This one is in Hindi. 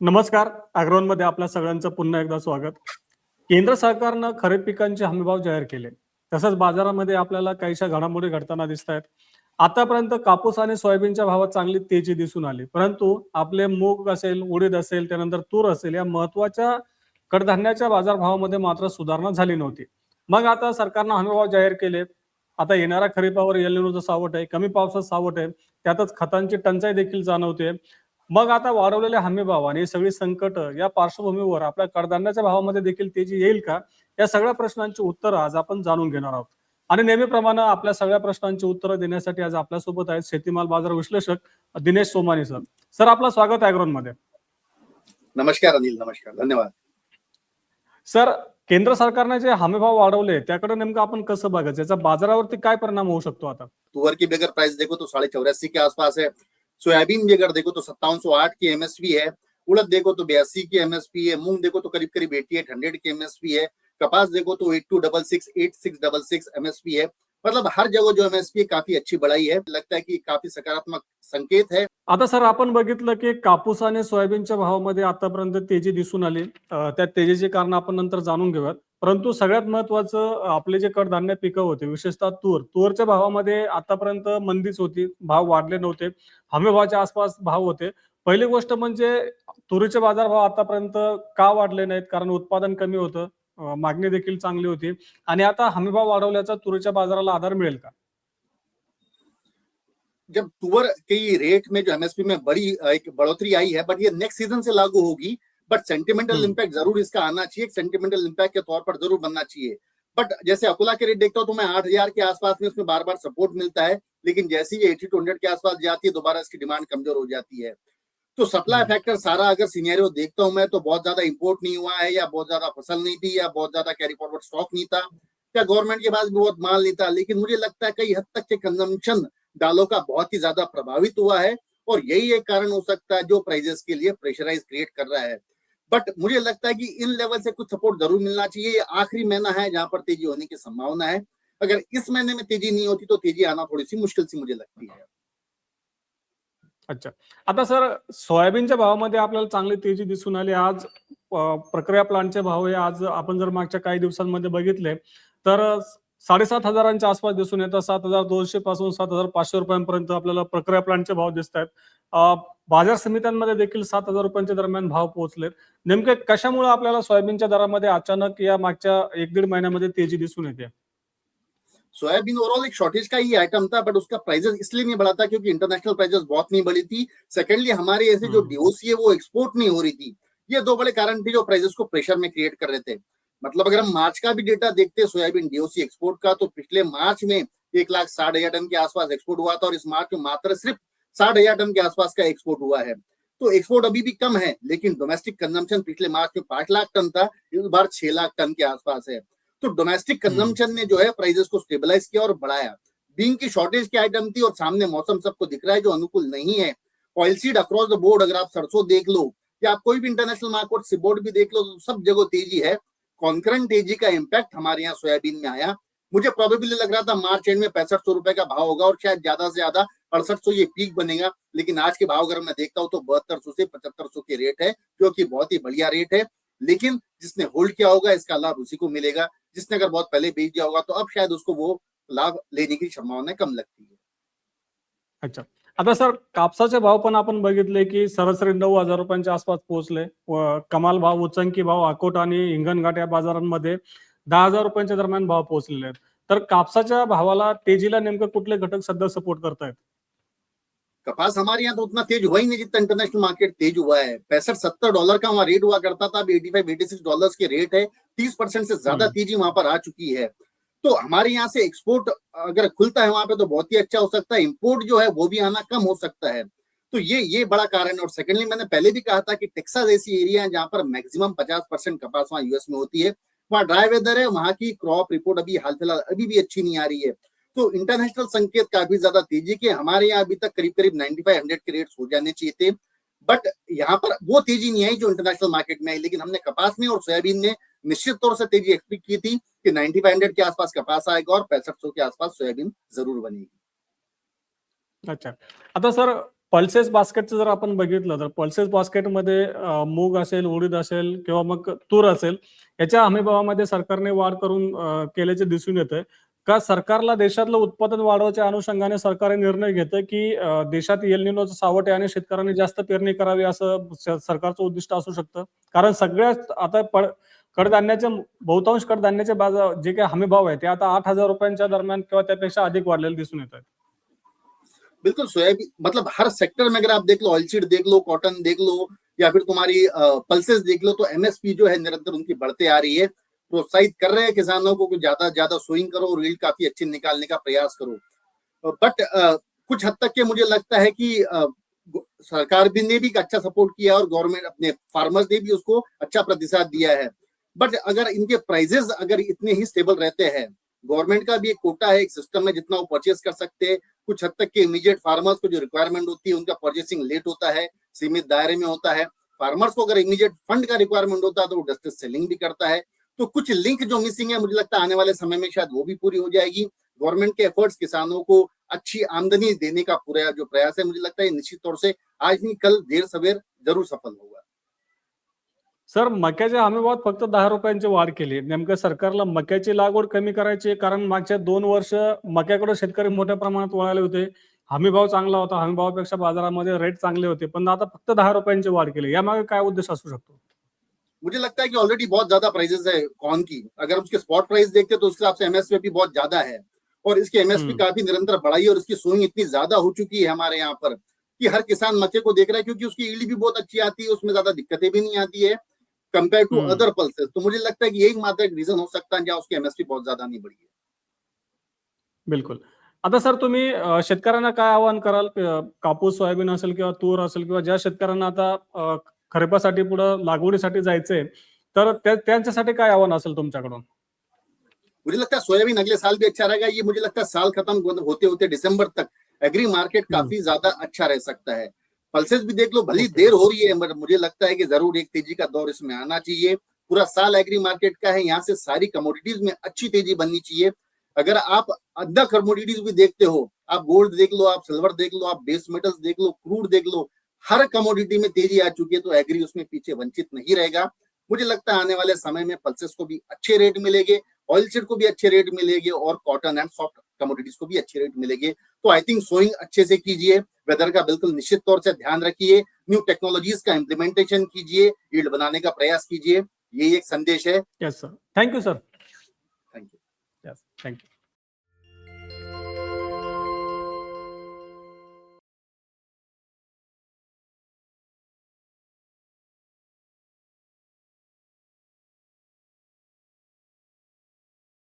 नमस्कार. मध्ये आपल्या सगळ्यांचं पुन्हा एकदा स्वागत. केंद्र सरकारनं खरीप पिकांचे हमीभाव जाहीर केले. तसंच बाजारामध्ये आपल्याला काहीशा घडामोडी घडताना दिसत आहेत. आतापर्यंत कापूस आणि सोयाबीनच्या भावात चांगली तेजी दिसून आली. परंतु आपले मूग असेल, उडीद असेल, त्यानंतर तूर असेल या महत्त्वाच्या कडधान्याच्या बाजारभावामध्ये मात्र सुधारणा झाली नव्हती. मग आता सरकारनं हमीभाव जाहीर केले. आता येणाऱ्या खरीपावर एल निनोचं सावट आहे, कमी पावसाचं सावट आहे. त्यातच खतांची टंचाई देखील जाणवते. मग आता वाढवलेले हमीभाव आणि ही सगळी संकट या पार्श्वभूमीवर आपल्या कडधान्याच्या भावामध्ये देखील तेजी येईल का? या सगळ्या प्रश्नांची उत्तरं आज आपण जाणून घेणार आहोत. आणि नेहमीप्रमाणे आपल्या सगळ्या प्रश्नांची उत्तरं देण्यासाठी आज आपल्यासोबत आहेत शेतीमाल बाजार विश्लेषक दिनेश सोमानी सर. सर, आपलं स्वागत आहे मध्ये. नमस्कार अनिल, नमस्कार, धन्यवाद. सर, केंद्र सरकारने जे हमीभाव वाढवले त्याकडे नेमकं आपण कसं बघायचं, याचा बाजारावरती काय परिणाम होऊ शकतो? आता तुअर की भी अगर प्राइस देखो तो 84.5 के आसपास है. सोयाबीन भी अगर देखो तो 5708 की एमएसपी है. उड़द देखो तो 82 की एमएसपी है. मूंग देखो तो करीब करीब 8800 की एमएसपी है. कपास देखो तो 8266 8666 एमएसपी है. मतलब हर जगह जो एमएसपी काफी अच्छी बढ़ाई है. लगता है कि काफी सकारात्मक संकेत है. आता सर, आपण बघितलं की कापूस आणि सोयाबीनच्या भावामध्ये आतापर्यंत तेजी दिसून आली. त्या तेजीची कारण आपण नंतर जाणून घेऊयात. परंतु सगळ्यात महत्वाचं आपले जे कडधान्य पिकं होते, विशेषतः तूरच्या भावामध्ये आतापर्यंत मंदीच होती. भाव वाढले नव्हते. हमीभावाच्या आसपास भाव होते. पहिली गोष्ट म्हणजे तुरीचे बाजारभाव आतापर्यंत का वाढले नाहीत? कारण उत्पादन कमी होतं, मागणी देखील चांगली होती. आणि आता हमीभाव वाढवल्याचा तुरीच्या बाजाराला आधार मिळेल का? जब तुअर के रेट में जो एमएसपी में बड़ी एक बढ़ोतरी आई है, बट ये नेक्स्ट सीजन से लागू होगी. बट सेंटिमेंटल इम्पैक्ट जरूर इसका आना चाहिए. सेंटिमेंटल इम्पैक्ट के तौर पर जरूर बनना चाहिए. बट जैसे अकोला के रेट देखता हूँ तो मैं 8000 के आसपास में उसमें बार बार सपोर्ट मिलता है. लेकिन जैसे ही 80 to 100 के आसपास जाती है, दोबारा इसकी डिमांड कमजोर हो जाती है. तो सप्लाई फैक्टर सारा अगर सिनेरियो देखता हूं मैं, तो बहुत ज्यादा इंपोर्ट नहीं हुआ है, या बहुत ज्यादा फसल नहीं थी, या बहुत ज्यादा कैरी फॉरवर्ड स्टॉक नहीं था, या गवर्नमेंट के पास भी बहुत माल नहीं था. लेकिन मुझे लगता है कई हद तक के कंजम्पशन दालों का बहुत ही ज्यादा प्रभावित हुआ है. और यही एक कारण हो सकता है जो प्राइजेस के लिए प्रेशराइज क्रिएट कर रहा है. बट मुझे लगता है कि इन लेवल से कुछ सपोर्ट जरूर मिलना चाहिए. ये आखिरी महीना है जहां पर तेजी होने की संभावना है. अगर इस महीने में तेजी नहीं होती तो तेजी आना थोड़ी सी मुश्किल सी मुझे लगती है. अच्छा. आता सर, सोयाबीनच्या भावामध्ये आपल्याला चांगली तेजी दिसून आली. आज प्रक्रिया प्लांटचे भाव हे आज आपण जर मागच्या काही दिवसांमध्ये बघितले तर 7,500च्या आसपास दिसून येतात. 7,200 पासून 7,500 रुपयांपर्यंत आपल्याला प्रक्रिया प्लांटचे भाव दिसत आहेत. बाजार समित्यांमध्ये देखील 7,000 रुपयांच्या दरम्यान भाव पोहोचलेत. नेमके कशामुळे आपल्याला सोयाबीनच्या दरामध्ये अचानक या मागच्या 1-1.5 महिन्यामध्ये तेजी दिसून येते? सोयाबीन ओवरऑल एक शॉर्टेज का ही आइटम था, बट उसका प्राइजेस इसलिए नहीं बढ़ा था क्योंकि इंटरनेशनल प्राइजेस बहुत नहीं बढ़ी थी. सेकेंडली हमारे ऐसे जो डीओसी है वो एक्सपोर्ट नहीं हो रही थी. ये दो बड़े कारण थे जो प्राइजेस को प्रेशर में क्रिएट कर रहे थे. मतलब अगर हम मार्च का भी डेटा देखते हैं सोयाबीन डीओसी एक्सपोर्ट का, तो पिछले मार्च में 1,60,000 टन के आसपास एक्सपोर्ट हुआ था, और इस मार्च में मात्र सिर्फ 60,000 टन के आसपास का एक्सपोर्ट हुआ है. तो एक्सपोर्ट अभी भी कम है, लेकिन डोमेस्टिक कंजम्पशन पिछले मार्च में 5 लाख टन था, इस बार 6 लाख टन के आसपास है. तो डोमेस्टिक कंजम्पशन ने जो है प्राइजेस को स्टेबलाइज किया और बढ़ाया. बीन की शॉर्टेज की आइटम थी और सामने मौसम सबको दिख रहा है जो अनुकूल नहीं है. Oil seed across the board, अगर आप सरसों देख लो या आप कोई भी इंटरनेशनल मार्केट से बोर्ड भी देख लो, तो सब जगह तेजी है. कॉन्करेंट तेजी का इम्पैक्ट हमारे यहाँ सोयाबीन में आया. मुझे प्रोबेबली लग रहा था मार्च एंड में 6500 रुपए का भाव होगा और शायद ज्यादा से ज्यादा 6800 ये पीक बनेगा. लेकिन आज के भाव अगर मैं देखता हूँ तो 7200 से 7500 के रेट है, जो कि बहुत ही बढ़िया रेट है. लेकिन जिसने होल्ड किया होगा इसका लाभ उसी को मिलेगा. जिसने अगर बहुत पहले बेच दिया होगा तो अब शायद उसको वो लाभ लेने की संभावना कम लगती है. अच्छा. आता सर, कापसाचे भाव पण आपण बघितले की सरासरी 9,000 रुपयांच्या आसपास पोहोचले. कमाल भाव, उच्चांकी भाव अकोट आणि हिंगणघाट या बाजारांमध्ये 10,000 रुपयांच्या दरम्यान भाव पोहोचलेले आहेत. तर कापसाच्या भावाला तेजीला नेमकं कुठले घटक सध्या सपोर्ट करतायत? कपास हमारे यहाँ तो उतना तेज हुआ ही नहीं जितना इंटरनेशनल मार्केट तेज हुआ है. $65-70 का वहाँ रेट हुआ करता था, अब $85-86 के रेट है. 30% से ज्यादा तेजी वहां पर आ चुकी है. तो हमारे यहाँ से एक्सपोर्ट अगर खुलता है वहां पे तो बहुत ही अच्छा हो सकता है. इंपोर्ट जो है वो भी आना कम हो सकता है. तो ये बड़ा कारण है. और सेकेंडली मैंने पहले भी कहा था कि टेक्सास ऐसी एरिया है जहां पर मैक्सिमम 50% कपास वहाँ यूएस में होती है. वहाँ ड्राई वेदर है, वहां की क्रॉप रिपोर्ट अभी हाल फिलहाल अभी भी अच्छी नहीं आ रही है. तो इंटरनेशनल संकेत काफी ज्यादा तेजी के. हमारे यहाँ अभी तक करीब करीब 95-100 के रेट्स हो जाने चाहिए थे. बट यहाँ पर वो तेजी नहीं आई जो इंटरनेशनल मार्केट में आई. लेकिन हमने कपास में और सोयाबीन में निश्चित तौर से तेजी एक्सपेक्ट की थी कि 95-100 के आसपास कपास आएगा और 6500 के आसपास सोयाबीन जरूर बनेगी. अच्छा. आता सर, पल्सेस बास्केटचं जर आपण बघितलं तर पल्सेस बास्केटमध्ये मूग असेल, उडीद असेल किंवा मग तूर असेल, याच्या हमीभावामध्ये सरकारने वाढ करून केल्याचे दिसून येतंय. का सरकारला देशातलं उत्पादन वाढवायच्या अनुषंगाने सरकार हे निर्णय घेतं, की देशात एल निनोचं सावट आहे आणि शेतकऱ्यांनी जास्त पेरणी करावी असं सरकारचं उद्दिष्ट असू शकतं? कारण सगळ्यात आता कडधान्याचे बहुतांश कडधान्याचे बाजार जे काही हमीभाव आहे ते आता ₹8,000 दरम्यान किंवा त्यापेक्षा अधिक वाढलेले दिसून येत आहेत. बिल्कुल सोयाबीन मतलब हर सेक्टर में अगर आप देख लो, ऑयलसीड देख लो, कॉटन देख लो या फिर तुम्हारी पल्सेस देख लो, तो एमएसपी जो है निरंतर उनकी बढ़ते आ रही है। प्रोत्साहित कर रहे हैं किसानों को कि ज्यादा ज्यादा सोइंग करो और यील्ड काफी अच्छी निकालने का प्रयास करो। बट कुछ हद तक के मुझे लगता है कि सरकार भी ने भी अच्छा सपोर्ट किया और गवर्नमेंट अपने फार्मर्स ने भी उसको अच्छा प्रतिसाद दिया है। बट अगर इनके प्राइजेस अगर इतने ही स्टेबल रहते हैं, गवर्नमेंट का भी एक कोटा है, एक सिस्टम है जितना वो परचेस कर सकते हैं। कुछ हद तक के इमीडिएट फार्मर्स को जो रिक्वायरमेंट होती है उनका परचेसिंग लेट होता है, सीमित दायरे में होता है। फार्मर्स को अगर इमीडिएट फंड का रिक्वायरमेंट होता है तो वो डिस्ट्रेस सेलिंग भी करता है। तो कुछ लिंक जो मिसिंग है, मुझे लगता है आने वाले समय में शायद वो भी पूरी हो जाएगी। गवर्नमेंट के एफर्ट्स किसानों को अच्छी आमदनी देने का पूरा जो प्रयास है, मुझे लगता है निश्चित तौर से आज नहीं कल देर सवेर जरूर सफल होगा। सर, मक्याच्या हमीभावात फक्त ₹10 वाढ केली. नेमकं सरकारला मक्याची लागवड कमी करायची आहे, कारण मागच्या 2 वर्ष मक्याकडे शेतकरी मोठ्या प्रमाणात वळाले होते. हमीभाव चांगला होता. हमीभावापेक्षा बाजारामध्ये रेट चांगले होते. पण आता फक्त ₹10 वाढ केली. यामागे काय उद्देश असू शकतो? मुझे लगता है कि ऑलरेडी बहुत ज्यादा प्राइसेस है कॉर्न की। अगर उसके स्पॉट प्राइस देखते हैं तो उसके हिसाब से एमएसपी भी बहुत ज्यादा है और इसकी एमएसपी काफी निरंतर बढ़ाई और इसकी सोइंग इतनी ज्यादा हो चुकी है हमारे यहाँ पर कि हर किसान मक्के को देख रहा है, क्योंकि उसकी ईल्ड भी बहुत अच्छी आती है, उसमें ज्यादा दिक्कतें भी नहीं आती है कंपेयर टू अदर पल्सेस। तो मुझे लगता है कि यही मात्र एक रीजन हो सकता है जहाँ उसकी एमएसपी बहुत ज्यादा नहीं बढ़ी है। बिलकुल. आता सर तुम्ही शेतकऱ्यांना काय आवाहन कराल? कापूस, सोयाबीन असेल किंवा तूर असेल किंवा ज्या शेतकऱ्यांना आता खरीपासाठी पुढे लागवडीसाठी जायचंय, तर त्यांच्यासाठी काय आव्हान असेल तुमच्याकडून? मुझे लगता है सोयाबीन अगले साल भी अच्छा रहेगा। ये मुझे लगता है साल खत्म होते होते दिसंबर तक एग्री मार्केट काफी ज्यादा अच्छा रह सकता है। पल्सेस भी देख लो, भली देर हो रही है मगर मुझे लगता है कि जरूर एक तेजी का दौर इसमें आना चाहिए। पूरा साल एग्री मार्केट का है, यहाँ से सारी कमोडिटीज में अच्छी तेजी बननी चाहिए। अगर आप अदर कमोडिटीज भी देखते हो, आप गोल्ड देख लो, आप सिल्वर देख लो, आप बेस मेटल्स देख लो, क्रूड देख लो, हर कमोडिटी में तेजी आ चुकी है, तो एग्री उसमें पीछे वंचित नहीं रहेगा। मुझे लगता है आने वाले समय में पल्सेस को भी अच्छे रेट मिलेंगे, ऑयल सीड को भी अच्छे रेट मिलेंगे और कॉटन एंड सॉफ्ट कमोडिटीज को भी अच्छे रेट मिलेंगे। तो आई थिंक सोइंग अच्छे से कीजिए, वेदर का बिल्कुल निश्चित तौर से ध्यान रखिए, न्यू टेक्नोलॉजीज का इम्प्लीमेंटेशन कीजिए, यील्ड बनाने का प्रयास कीजिए। यही एक संदेश है। Yes sir. Thank you sir. Thank you. Yes, thank you.